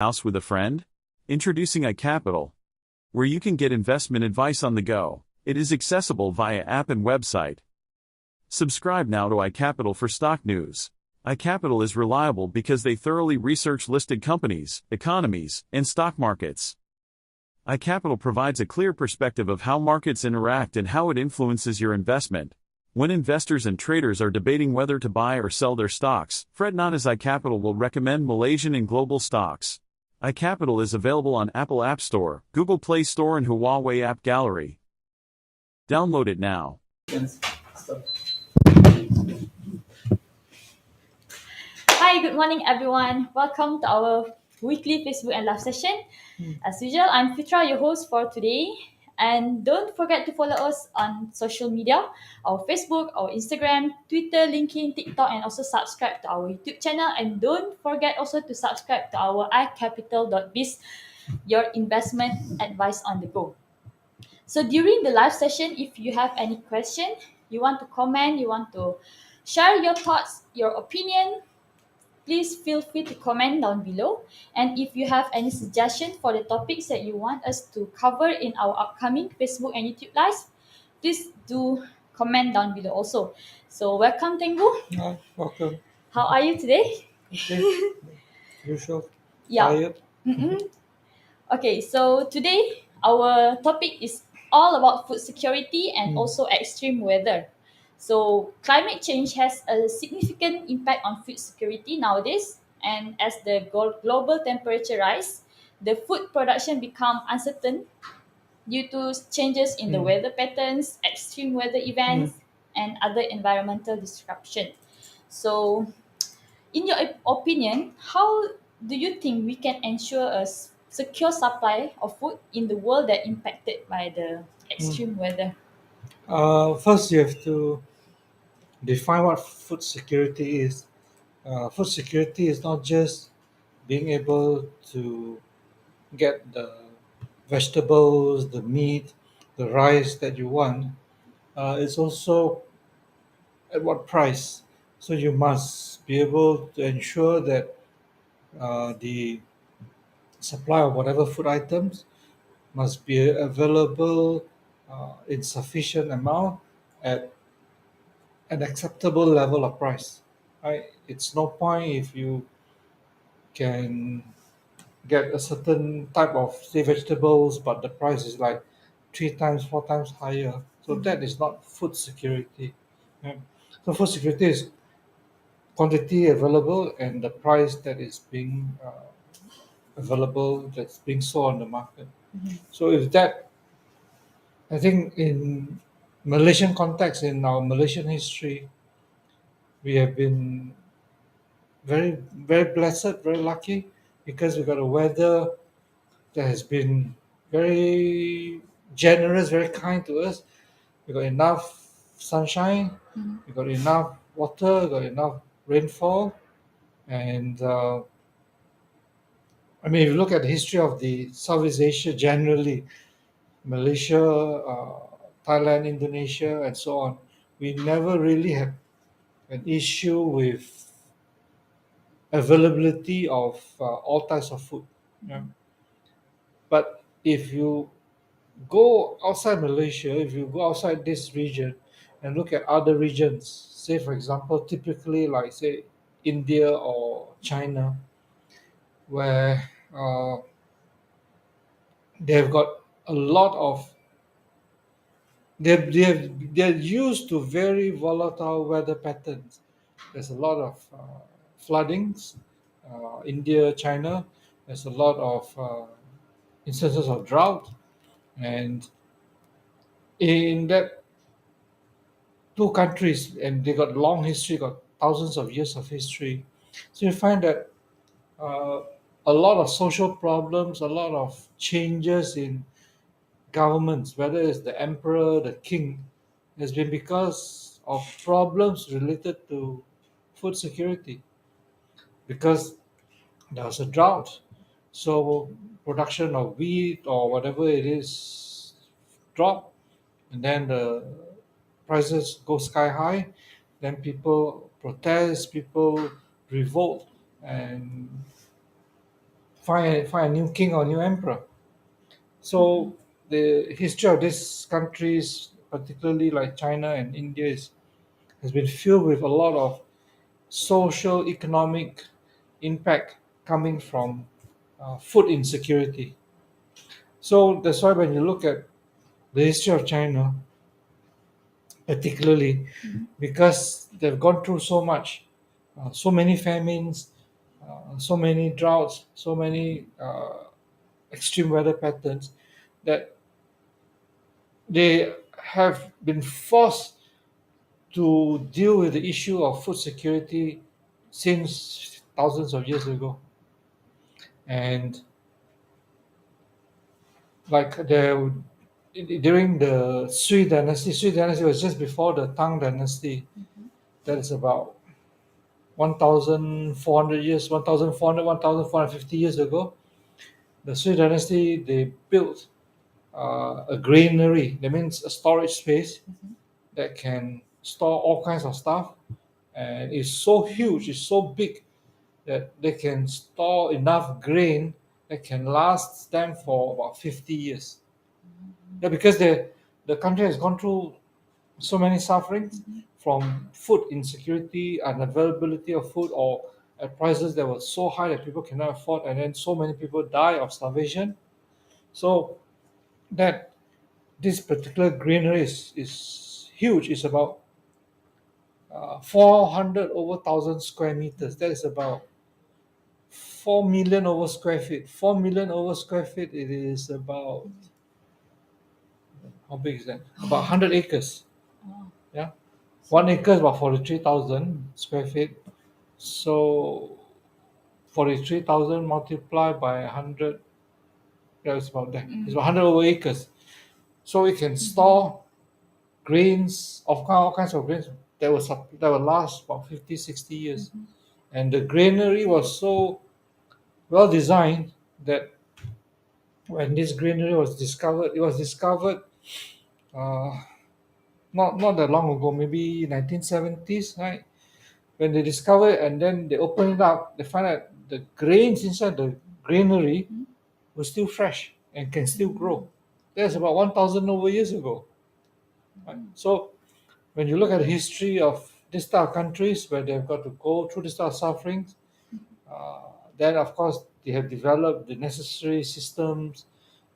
House with a friend? Introducing iCapital, where you can get investment advice on the go. It is accessible via app and website. Subscribe now to iCapital for stock news. iCapital is reliable because they thoroughly research listed companies, economies, and stock markets. iCapital provides a clear perspective of how markets interact and how it influences your investment. When investors and traders are debating whether to buy or sell their stocks, fret not, as iCapital will recommend Malaysian and global stocks. iCapital is available on Apple App Store, Google Play Store, and Huawei App Gallery. Download it now. Hi, good morning, everyone. Welcome to our weekly Facebook and live session. As usual, I'm Fitra, your host for today. And don't forget to follow us on social media, our Facebook, our Instagram, Twitter, LinkedIn, TikTok, and also subscribe to our YouTube channel. And don't forget also to subscribe to our iCapital.biz, your investment advice on the go. So during the live session, if you have any question, you want to comment, you want to share your thoughts, your opinion, please feel free to comment down below. And if you have any suggestion for the topics that you want us to cover in our upcoming Facebook and YouTube lives, please do comment down below also. So welcome, Tengu. Welcome. How are you today? Okay. Usual. Yeah. Tired. Okay, so today our topic is all about food security and also extreme weather. So climate change has a significant impact on food security nowadays, and as the global temperature rise, the food production become uncertain due to changes in the weather patterns, extreme weather events, and other environmental disruption. So in your opinion, how do you think we can ensure a secure supply of food in the world that impacted by the extreme weather? First, you have to define what food security is. Food security is not just being able to get the vegetables, the meat, the rice that you want. It's also at what price. So you must be able to ensure that the supply of whatever food items must be available in sufficient amount at an acceptable level of price. Right? It's no point if you can get a certain type of say vegetables, but the price is like 3 times, 4 times higher. So that is not food security. Right? So food security is quantity available and the price that is being available, that's being sold on the market. So if that, I think in Malaysian context, in our Malaysian history, we have been very blessed, very lucky, because we got a weather that has been very generous, very kind to us. We got enough sunshine, we got enough water, we got enough rainfall, and I mean, if you look at the history of the Southeast Asia generally, Malaysia, Thailand, Indonesia, and so on, we never really had an issue with availability of all types of food. Yeah. But if you go outside Malaysia, if you go outside this region and look at other regions, say for example, typically like say India or China, where they've got a lot of they're used to very volatile weather patterns. There's a lot of floodings, India, China. There's a lot of instances of drought, and in that two countries, and they got long history, got thousands of years of history. So you find that uh, a lot of social problems, a lot of changes in governments, whether it's the emperor, the king, has been because of problems related to food security. Because there was a drought, so production of wheat or whatever it is drop, and then the prices go sky high. Then people protest, people revolt, and find a new king or new emperor. So the history of these countries, particularly like China and India, has been filled with a lot of social economic impact coming from food insecurity. So that's why when you look at the history of China, particularly because they've gone through so much, so many famines, so many droughts, so many extreme weather patterns, that they have been forced to deal with the issue of food security since thousands of years ago. And like during the Sui dynasty was just before the Tang dynasty. That is about 1,400 years, 1,400, 1,450 years ago. The Sui dynasty, they built a granary. That means a storage space that can store all kinds of stuff, and it's so huge, it's so big that they can store enough grain that can last them for about 50 years. Yeah, because the country has gone through so many sufferings from food insecurity, unavailability of food, or at prices that were so high that people cannot afford, and then so many people die of starvation. So that this particular granary is huge. It's about 400 over 1,000 square meters. That is about 4 million over square feet. 4 million over square feet, it is about, how big is that? About 100 acres. Yeah. 1 acre is about 43,000 square feet. So 43,000 multiplied by 100, yeah, it's about that. It's about 100 over acres. So it can store grains of all kinds of grains that will last about 50, 60 years. And the granary was so well designed that when this granary was discovered, it was discovered uh, not that long ago, maybe 1970s, right? When they discover it and then they open it up, they find out the grains inside the granary were still fresh and can still grow. That's about 1,000 over years ago. Right? So when you look at the history of this type of countries where they've got to go through this type of sufferings, uh, then of course they have developed the necessary systems,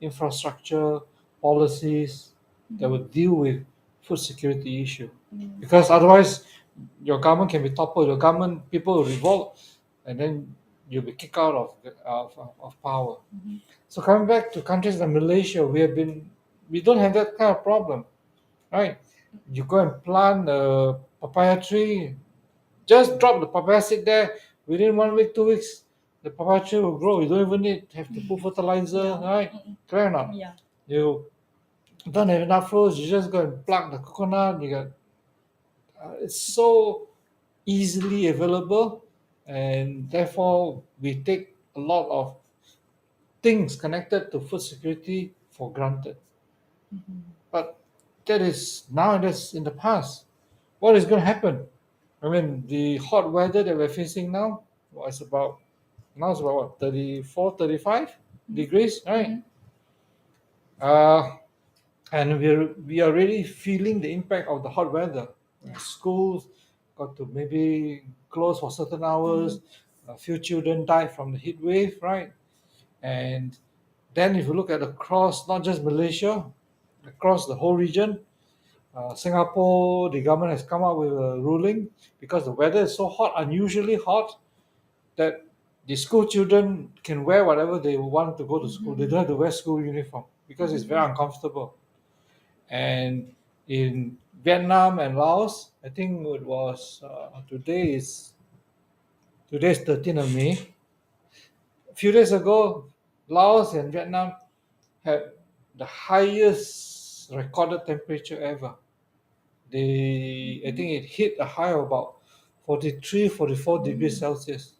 infrastructure, policies that would deal with food security issue. Because otherwise, your government can be toppled. Your government people will revolt, and then you'll be kicked out of power. So coming back to countries like Malaysia, we don't have that kind of problem, right? You go and plant a papaya tree, just drop the papaya seed there. Within 1 week, 2 weeks, the papaya tree will grow. You don't even have to put fertilizer, right? Correct or not? Yeah. You don't have enough fruits. You just go and pluck the coconut. You got it's so easily available, and therefore we take a lot of things connected to food security for granted. But that is now and that's in the past. What is going to happen? I mean, the hot weather that we're facing now was about now it's about what 34, 35 degrees, right? Uh, and we are really feeling the impact of the hot weather. Schools got to maybe close for certain hours. A few children died from the heat wave, right? And then if you look at across not just Malaysia, across the whole region, Singapore, the government has come up with a ruling because the weather is so hot, unusually hot, that the school children can wear whatever they want to go to school. They don't have to wear school uniform because it's very uncomfortable. And in Vietnam and Laos, I think it was today is 13th of May. A few days ago, Laos and Vietnam had the highest recorded temperature ever. I think it hit a high of about 43, 44 degrees Celsius.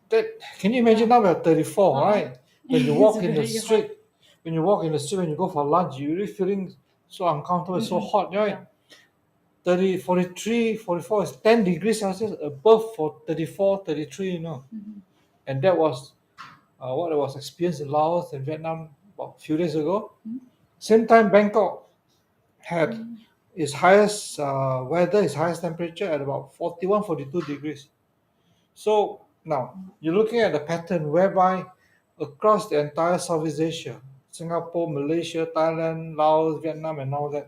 That can you imagine now we're 34, right? When you walk in the very hot. street, when you walk in the street, when you go for lunch, you're really feeling so uncomfortable, so hot, right? 30, 43, 44 is 10 degrees Celsius above for 34, 33, And that was what was experienced in Laos and Vietnam about a few days ago. Same time, Bangkok had its highest weather, its highest temperature at about 41, 42 degrees. So now you're looking at a pattern whereby across the entire Southeast Asia, Singapore, Malaysia, Thailand, Laos, Vietnam, and all that.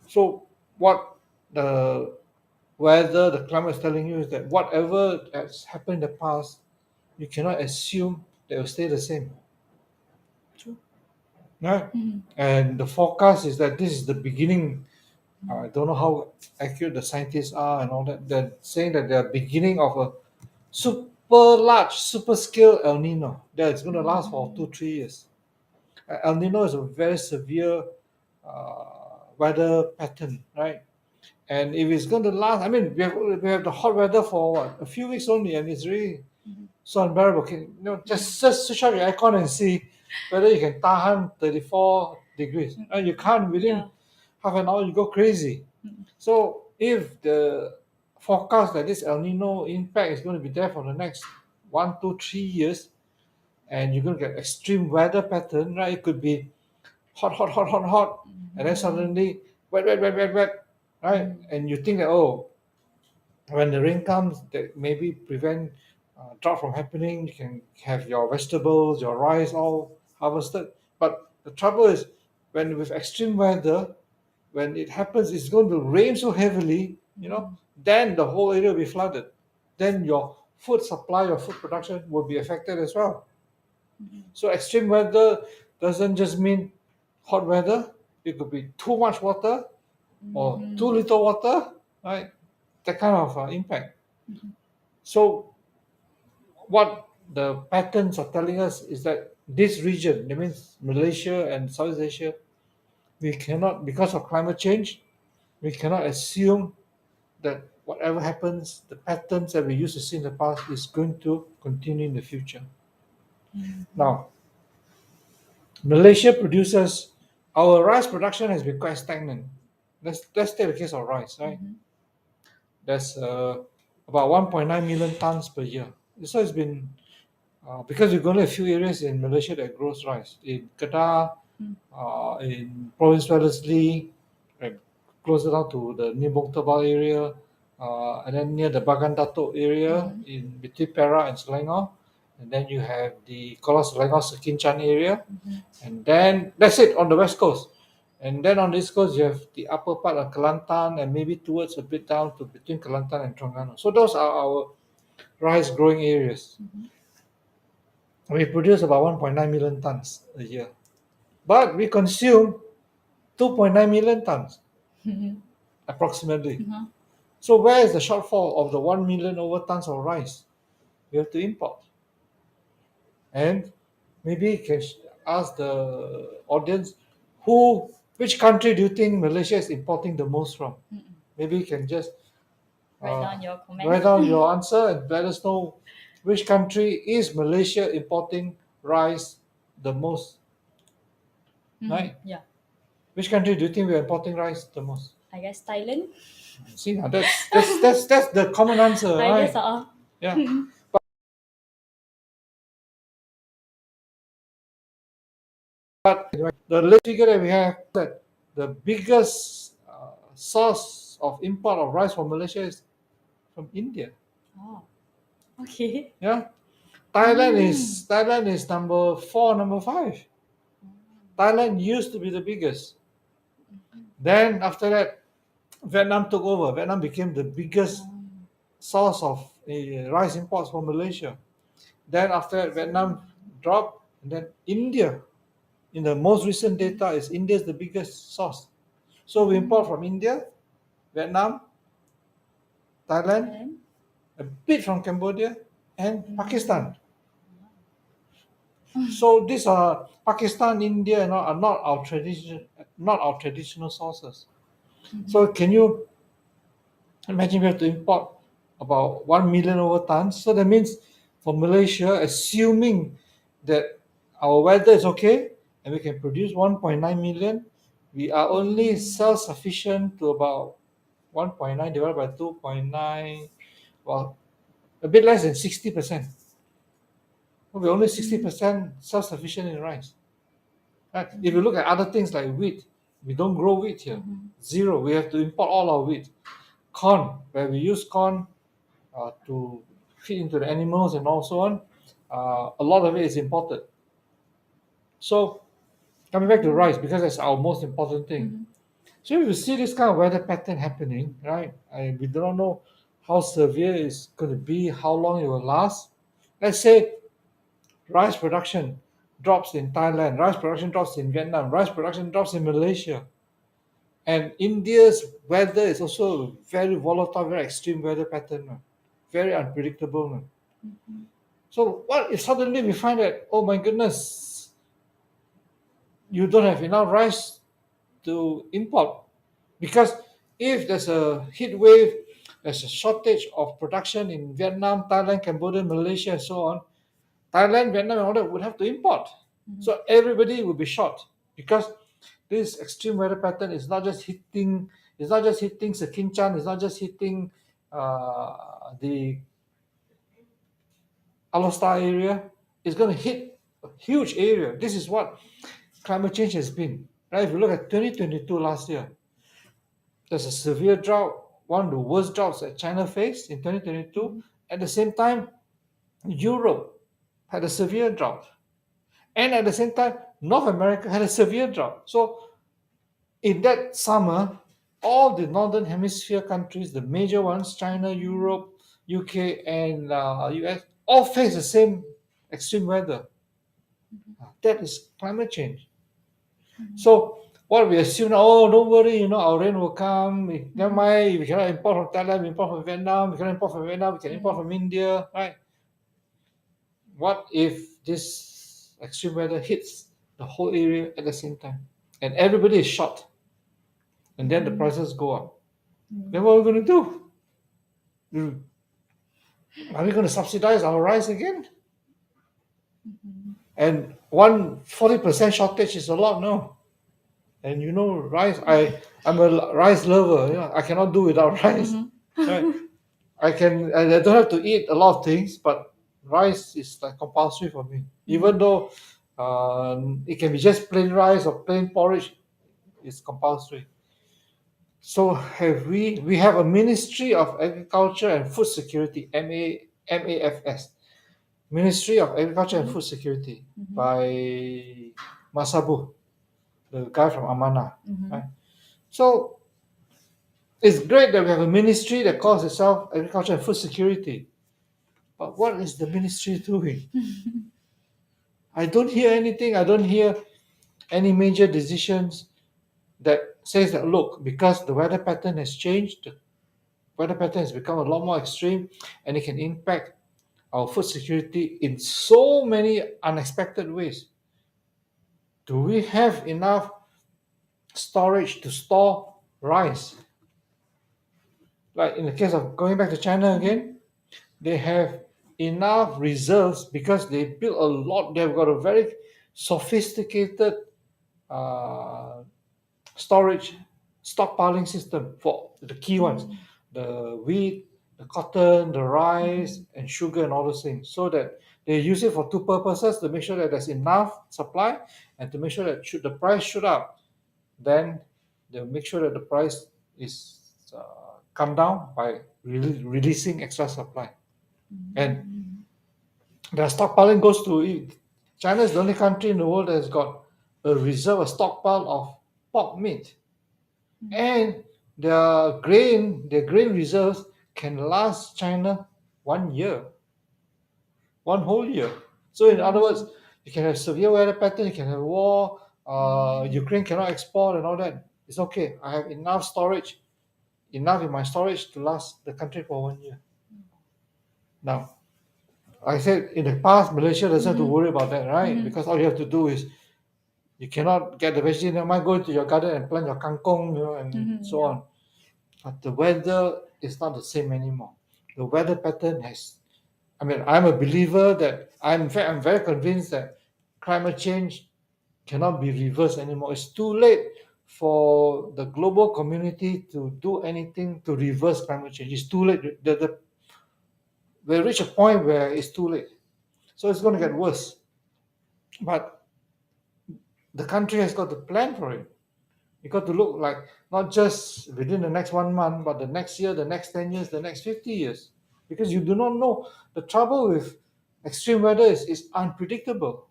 So what the weather, the climate is telling you is that whatever has happened in the past, you cannot assume that it will stay the same. True. Right? And the forecast is that this is the beginning. I don't know how accurate the scientists are and all that. They're saying that they're beginning of a super large, super scale El Nino that is going to last for 2-3 years. El Nino is a very severe weather pattern, right? And if it's going to last, I mean, we have the hot weather for what, a few weeks only, and it's really so unbearable. Just switch off your aircon and see whether you can tahan 34 degrees. You can't within half an hour, you go crazy. So if the forecast that this El Nino impact is going to be there for the next 1, 2, 3 years, and you're going to get extreme weather pattern, right? It could be hot, and then suddenly wet, right? And you think that, oh, when the rain comes, that maybe prevent drought from happening. You can have your vegetables, your rice all harvested. But the trouble is, when with extreme weather, when it happens, it's going to rain so heavily, then the whole area will be flooded. Then your food supply, your food production will be affected as well. So extreme weather doesn't just mean hot weather. It could be too much water or too little water, right? That kind of impact. So what the patterns are telling us is that this region, that means Malaysia and Southeast Asia, we cannot, because of climate change, we cannot assume that whatever happens, the patterns that we used to see in the past is going to continue in the future. Now, Malaysia produces, our rice production has been quite stagnant. Let's take the case of rice, right? There's about 1.9 million tons per year. So it's been, because we've only a few areas in Malaysia that grows rice. In Kedah, in Province Wellesley, right, closer down to the New Bong Tebal area, and then near the Bagan Datuk area in between Perak and Selangor. And then you have the Kuala Selangor Sekinchan area. And then that's it on the west coast. And then on the east coast, you have the upper part of Kelantan and maybe towards a bit down to between Kelantan and Terengganu. So those are our rice growing areas. We produce about 1.9 million tons a year. But we consume 2.9 million tons approximately. So where is the shortfall of the 1 million over tons of rice? We have to import. And maybe you can ask the audience, which country do you think Malaysia is importing the most from? Maybe you can just Write down your comment. write down your answer and let us know which country is Malaysia importing rice the most. Right? Yeah. Which country do you think we are importing rice the most? I guess Thailand. See, now that's the common answer, I right? guess Yeah. But the latest figure that we have, that the biggest source of import of rice from Malaysia is from India. Oh. Okay. Yeah. Thailand is number 4, number 5. Thailand used to be the biggest. Then after that, Vietnam took over. Vietnam became the biggest source of rice imports from Malaysia. Then after that, Vietnam dropped, and then India, in the most recent data, is India's the biggest source. So we import from India, Vietnam, Thailand, a bit from Cambodia, and Pakistan. So these are Pakistan, India, and all are not our traditional sources. So can you imagine we have to import about 1 million over tons? So that means for Malaysia, assuming that our weather is okay and we can produce 1.9 million, we are only self-sufficient to about 1.9 divided by 2.9, well, a bit less than 60%. We're only 60% self-sufficient in rice. Right? If you look at other things like wheat, we don't grow wheat here. Zero. We have to import all our wheat. Corn, where we use corn to feed into the animals and also on, a lot of it is imported. So coming back to rice, because that's our most important thing. So if you see this kind of weather pattern happening, right? We do not know how severe it's going to be, how long it will last. Let's say rice production drops in Thailand, rice production drops in Vietnam, rice production drops in Malaysia. And India's weather is also very volatile, very extreme weather pattern, very unpredictable. So what if suddenly we find that, oh my goodness, you don't have enough rice to import? Because if there's a heat wave, there's a shortage of production in Vietnam, Thailand, Cambodia, Malaysia, and so on. Thailand, Vietnam, and all that would have to import. So everybody will be short because this extreme weather pattern is not just hitting. It's not just hitting Sekinchan. It's not just hitting the Alostar area. It's going to hit a huge area. This is what climate change has been. Right? If you look at 2022 last year, there's a severe drought, one of the worst droughts that China faced in 2022. At the same time, Europe had a severe drought. And at the same time, North America had a severe drought. So in that summer, all the northern hemisphere countries, the major ones, China, Europe, UK, and US, all face the same extreme weather. That is climate change. So what we assume, oh, don't worry, our rain will come. Never mind, we cannot import from Thailand, we import from Vietnam, we cannot import from Vietnam, we can import from India, right? What if this extreme weather hits the whole area at the same time? And everybody is short. And then the prices go up. Then what are we going to do? Are we going to subsidize our rice again? And 40% shortage is a lot, no? And rice, I'm a rice lover. I cannot do without rice. Right? I don't have to eat a lot of things, but rice is like compulsory for me. Even though it can be just plain rice or plain porridge, it's compulsory. So we have a Ministry of Agriculture and Food Security, MAFS, Ministry of Agriculture and Food Security by Masabu, the guy from Amana. Right? So it's great that we have a ministry that calls itself Agriculture and Food Security. But what is the ministry doing? I don't hear anything. I don't hear any major decisions that says that, look, because the weather pattern has changed, the weather pattern has become a lot more extreme, and it can impact our food security in so many unexpected ways. Do we have enough storage to store rice? Like in the case of going back to China again, they have enough reserves because they built a lot. They've got a very sophisticated storage stockpiling system for the key ones, the wheat, the cotton, the rice, and sugar, and all those things, so that they use it for two purposes: to make sure that there's enough supply, and to make sure that should the price shoot up, then they'll make sure that the price is come down by releasing extra supply. And their stockpiling goes to it. China is the only country in the world that has got a stockpile of pork meat. And their grain reserves can last China 1 year, one whole year. So in other words, you can have severe weather pattern, you can have war, Ukraine cannot export and all that. It's okay. I have enough in my storage to last the country for 1 year. Now, I said in the past, Malaysia doesn't have to worry about that, right? Because all you have to do is you cannot get the vegetable. Never mind, go into your garden and plant your kangkong, and so on. But the weather is not the same anymore. The weather pattern I'm a believer that I'm very convinced that climate change cannot be reversed anymore. It's too late for the global community to do anything to reverse climate change. It's too late. We reach a point where it's too late. So it's going to get worse. But the country has got to plan for it. You got to look like not just within the next 1 month, but the next year, the next 10 years, the next 50 years. Because you do not know. The trouble with extreme weather is unpredictable.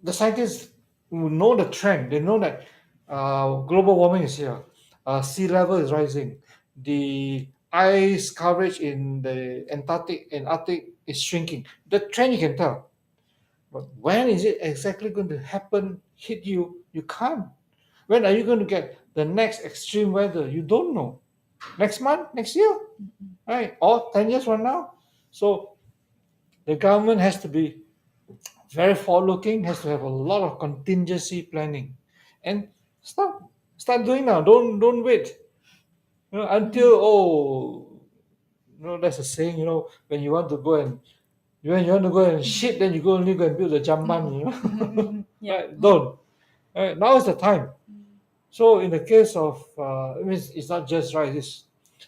The scientists who know the trend, they know that global warming is here, sea level is rising, the ice coverage in the Antarctic and Arctic is shrinking. The trend you can tell. But when is it exactly going to happen, hit you? You can't. When are you going to get the next extreme weather? You don't know. Next month, next year, right? Or 10 years from now. So the government has to be very forward-looking, has to have a lot of contingency planning, and start doing now. Don't wait. Until that's a saying. When you want to go and when you want to go and shit, then you only go and build a jamban. Yeah. Right? Don't. Right? Now is the time. So in the case of, it's not just rice.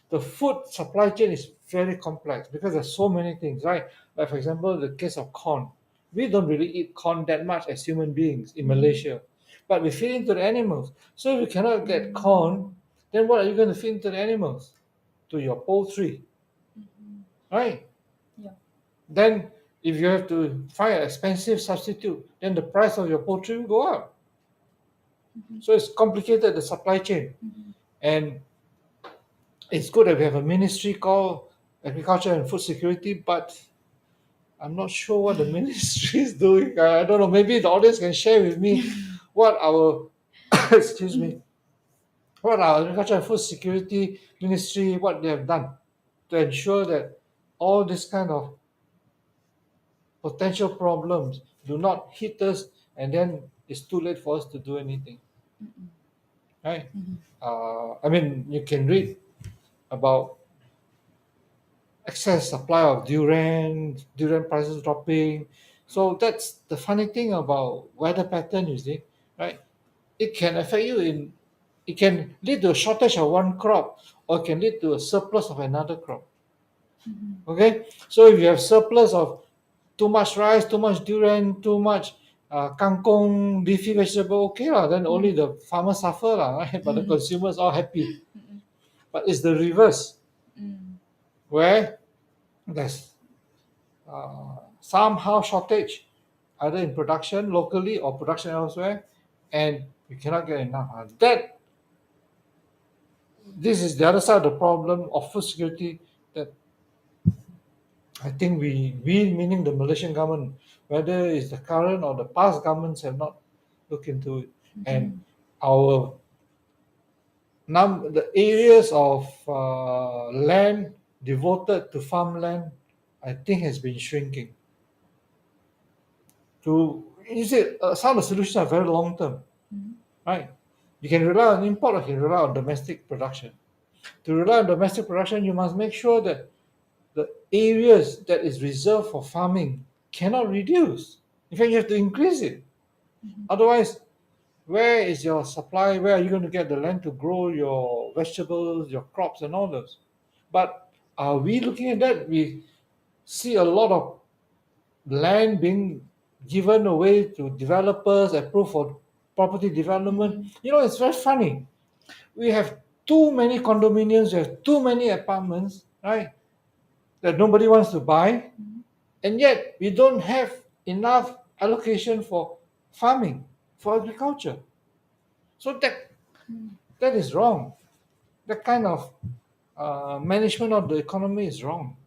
The food supply chain is very complex because there's so many things, right? Like for example, the case of corn. We don't really eat corn that much as human beings in Malaysia, but we feed into the animals. So if you cannot get corn, then what are you going to feed into the animals? To your poultry, right? Yeah. Then if you have to find an expensive substitute, then the price of your poultry will go up. So it's complicated, the supply chain. And it's good that we have a ministry called Agriculture and Food Security, but I'm not sure what the ministry is doing. I don't know. Maybe the audience can share with me what our excuse me, what our Agriculture and Food Security Ministry, what they have done to ensure that all this kind of potential problems do not hit us, and then it's too late for us to do anything. Right? You can read about excess supply of durian prices dropping. So that's the funny thing about weather pattern, you see, right? It can affect you it can lead to a shortage of one crop, or it can lead to a surplus of another crop. Okay, so if you have surplus of too much rice, too much durian, too much kangkong, leafy vegetable, okay lah, then only the farmers suffer lah, right? But the consumers are happy. But it's the reverse, where there's somehow shortage, either in production locally or production elsewhere, and you cannot get enough. This is the other side of the problem of food security that I think we meaning the Malaysian government, whether it's the current or the past governments, have not looked into it. And our the areas of land devoted to farmland, I think, has been shrinking. Some of the solutions are very long term, right? You can rely on import or you can rely on domestic production. To rely on domestic production, you must make sure that the areas that is reserved for farming cannot reduce. In fact, you have to increase it. Otherwise, where is your supply? Where are you going to get the land to grow your vegetables, your crops, and all those? But are we looking at that? We see a lot of land being given away to developers, approved for property development. It's very funny. We have too many condominiums, we have too many apartments, right? That nobody wants to buy, and yet we don't have enough allocation for farming, for agriculture. So that is wrong. That kind of management of the economy is wrong.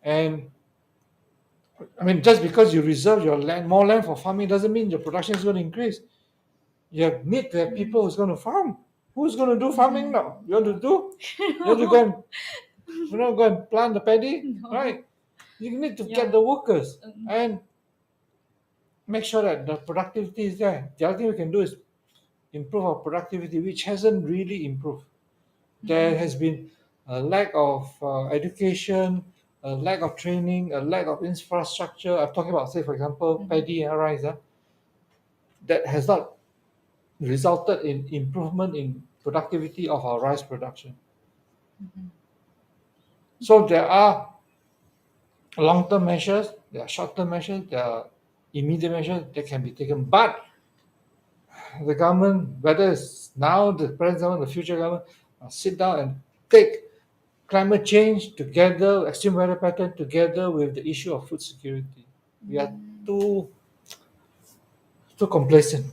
And just because you reserve your land, more land for farming, doesn't mean your production is going to increase. You need to have people who's going to farm. Who's going to do farming now? You want to do? You want to go and plant the paddy, right? You need to get the workers and make sure that the productivity is there. The other thing we can do is improve our productivity, which hasn't really improved. There has been a lack of education, a lack of training, a lack of infrastructure. I'm talking about, say, for example, paddy and rice. That has not resulted in improvement in productivity of our rice production. So there are long-term measures, there are short-term measures, there are immediate measures that can be taken. But the government, whether it's now the present government, the future government, sit down and take climate change together, extreme weather pattern together with the issue of food security. We are too complacent.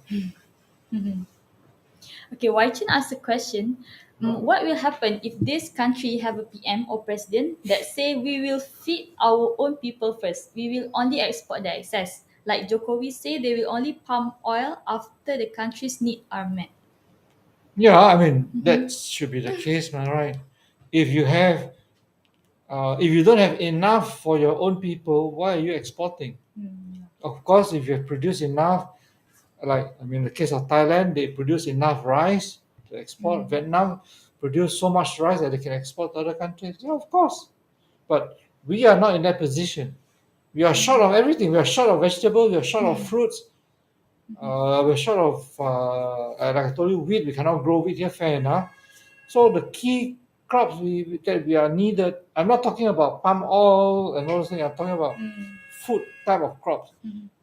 Okay, Wai Chun asked a question. What will happen if this country have a PM or president that say we will feed our own people first? We will only export the excess. Like Jokowi say, they will only pump oil after the country's need are met. Yeah, I mean that should be the case, man. Right? If you have, if you don't have enough for your own people, why are you exporting? Of course, if you have produced enough, like I mean, the case of Thailand, they produce enough rice to export. Vietnam produce so much rice that they can export to other countries. Yeah, of course. But we are not in that position. We are short of everything. We are short of vegetables. We are short of fruits. We're short of, like I told you, wheat. We cannot grow wheat here, fair enough. So the key crops that we are needed. I'm not talking about palm oil and all those things. I'm talking about food type of crops.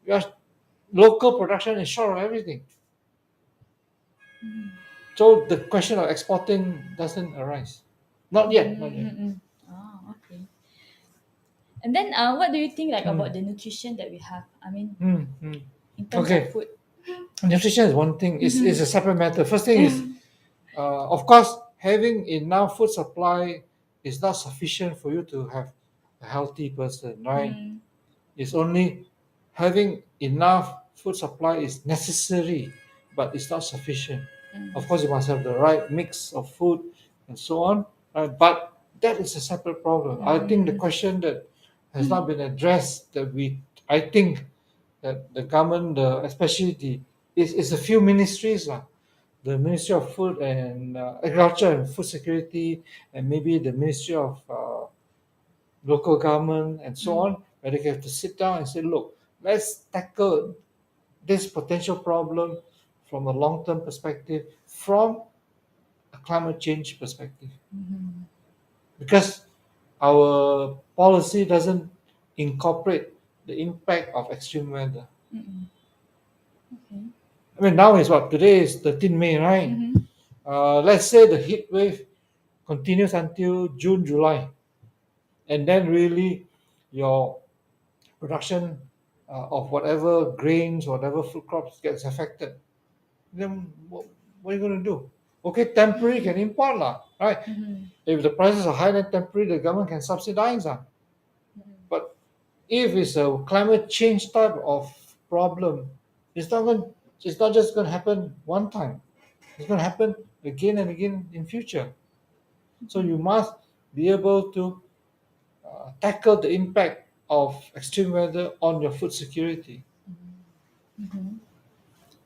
We are, local production is short of everything. So the question of exporting doesn't arise. Not yet. Not yet. Oh, okay. And then, what do you think like about the nutrition that we have? I mean, in terms Okay. of food. Nutrition is one thing. It's a separate matter. First thing is, of course, having enough food supply is not sufficient for you to have a healthy person, right? It's only having enough food supply is necessary, but it's not sufficient. Of course, you must have the right mix of food and so on, right? But that is a separate problem. I think the question that has not been addressed I think that the government, especially it's a few ministries, the Ministry of Food and Agriculture and Food Security, and maybe the Ministry of local government and so on, where they have to sit down and say, look, let's tackle this potential problem from a long-term perspective, from a climate change perspective. Because our policy doesn't incorporate the impact of extreme weather. Okay. I mean, now is what? Today is 13 May, right? Let's say the heat wave continues until June, July, and then really your production of whatever grains, whatever food crops gets affected. Then what are you going to do? Okay, temporary can import lah, right? If the prices are high, then temporary the government can subsidize lah. But if it's a climate change type of problem, it's not going. It's not just going to happen one time. It's going to happen again and again in future. So you must be able to tackle the impact of extreme weather on your food security. And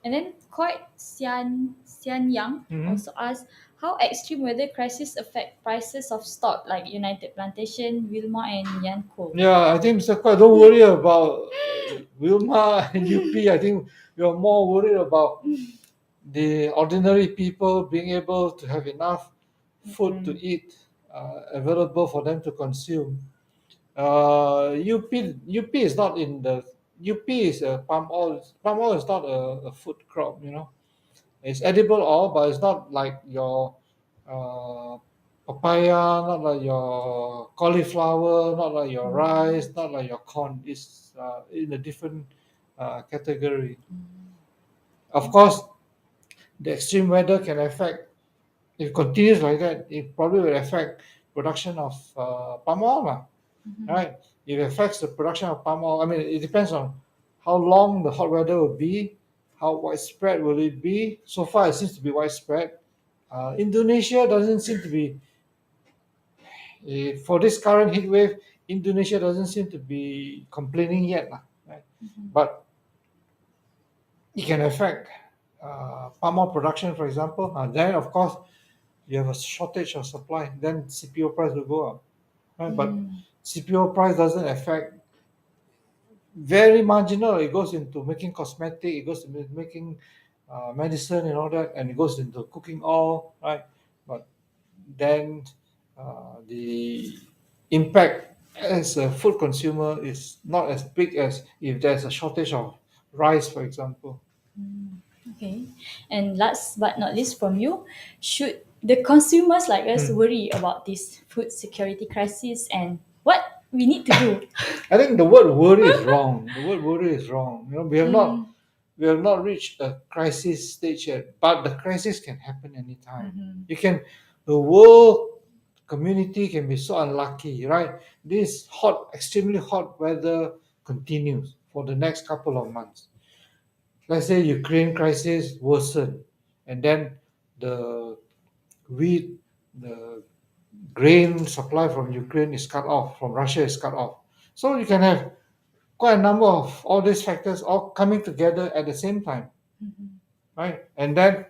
then quite Xian Yang also asked how extreme weather crisis affect prices of stock like United Plantation, Wilma and Yanco. Yeah, I think Mr. Kwai, don't worry about Wilma and UP. I think you're more worried about the ordinary people being able to have enough food to eat available for them to consume. UP is not in the UP is a palm oil. Palm oil is not a food crop, you know. It's edible oil, but it's not like your uh, papaya, not like your cauliflower, not like your rice, not like your corn. It's in a different category. Of course, the extreme weather can affect. If it continues like that, it probably will affect production of palm oil, right? It affects the production of palm oil. I mean, it depends on how long the hot weather will be, how widespread will it be. So far, it seems to be widespread. Indonesia doesn't seem to be for this current heat wave. Indonesia doesn't seem to be complaining yet, right? But it can affect palm oil production, for example. Then, of course, you have a shortage of supply. Then CPO price will go up, right? But CPO price doesn't affect very marginal. It goes into making cosmetic, it goes to making medicine and all that, and it goes into cooking oil, right? But then the impact as a food consumer is not as big as if there's a shortage of rice, for example. Okay. And last but not least from you, should the consumers like us worry about this food security crisis and what we need to do? I think the word worry is wrong. The word worry is wrong. You know, Mm, we have not reached a crisis stage yet, but the crisis can happen anytime. You can the world community can be so unlucky, right? This hot, extremely hot weather continues for the next couple of months. Let's say Ukraine crisis worsen, and then the wheat, the grain supply from Ukraine is cut off, from Russia is cut off. So you can have quite a number of all these factors all coming together at the same time, right? And then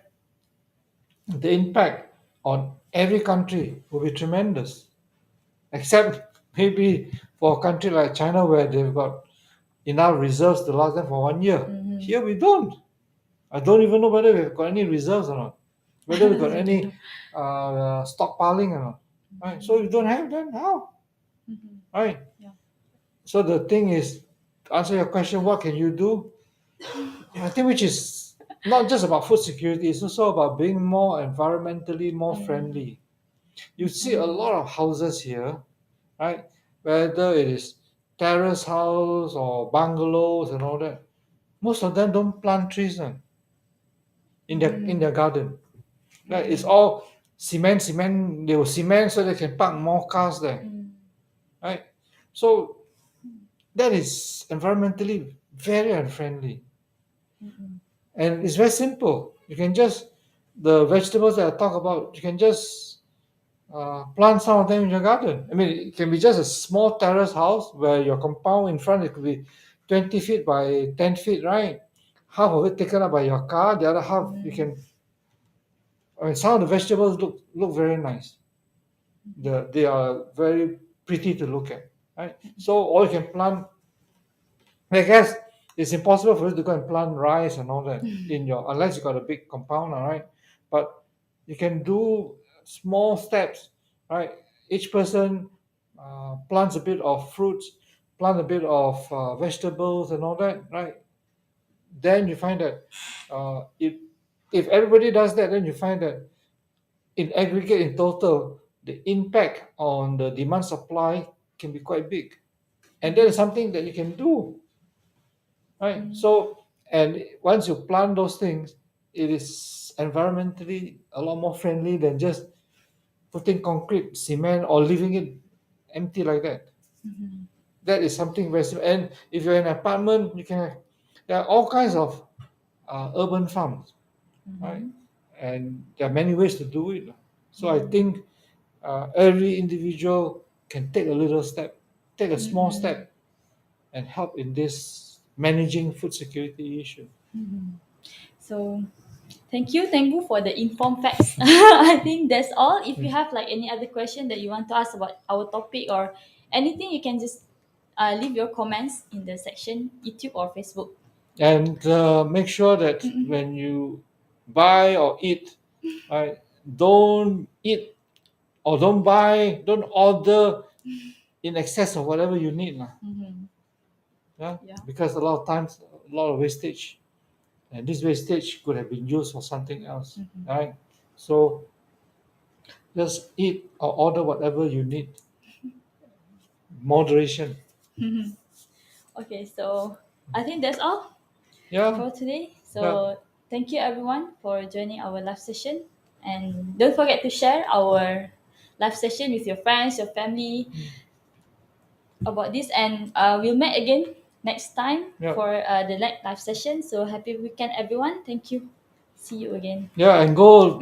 the impact on every country will be tremendous, except maybe for a country like China where they've got enough reserves to last them for 1 year. Here we don't. I don't even know whether we've got any reserves or not, whether we've got any stockpiling or not. Right? So you don't have them, how? Right? Yeah. So the thing is, to answer your question, what can you do? I think which is not just about food security, it's also about being more environmentally more friendly. You see a lot of houses here, right? Whether it is terrace house or bungalows and all that. Most of them don't plant trees in their garden. Right? It's all cement. They will cement so they can park more cars there. Right? So that is environmentally very unfriendly. And it's very simple. You can just the vegetables that I talk about, you can just plant some of them in your garden. I mean, it can be just a small terrace house where your compound in front it could be 20 feet by 10 feet, right? Half of it taken up by your car, the other half you can. I mean, some of the vegetables look very nice. They are very pretty to look at, right? So, or you can plant. I guess it's impossible for you to go and plant rice and all that in your unless you got a big compound, all right? But you can do small steps, right? Each person plants a bit of fruits, plant a bit of vegetables and all that, right? Then you find that if everybody does that, then you find that in aggregate, in total, the impact on the demand supply can be quite big, and that is something that you can do, right? So, and once you plant those things, it is environmentally a lot more friendly than just putting concrete, cement, or leaving it empty like that. That is something very simple. And if you're in an apartment, you can have, there are all kinds of urban farms, right? And there are many ways to do it. So I think every individual can take a little step, take a small step, and help in this managing food security issue. So thank you, Tenggu, for the informed facts. I think that's all. If you have like any other question that you want to ask about our topic or anything, you can just leave your comments in the section YouTube or Facebook. And make sure that when you buy or eat, right, don't eat or don't order in excess of whatever you need. Yeah? Yeah. Because a lot of times, a lot of wastage. And this wastage could have been used for something else, right? So just eat or order whatever you need. Moderation. Okay, so I think that's all Yeah. for today. So Yeah. thank you everyone for joining our live session. And don't forget to share our live session with your friends, your family about this. And we'll meet again next time Yeah. for the live session. So happy weekend, everyone. Thank you. See you again. Yeah, and go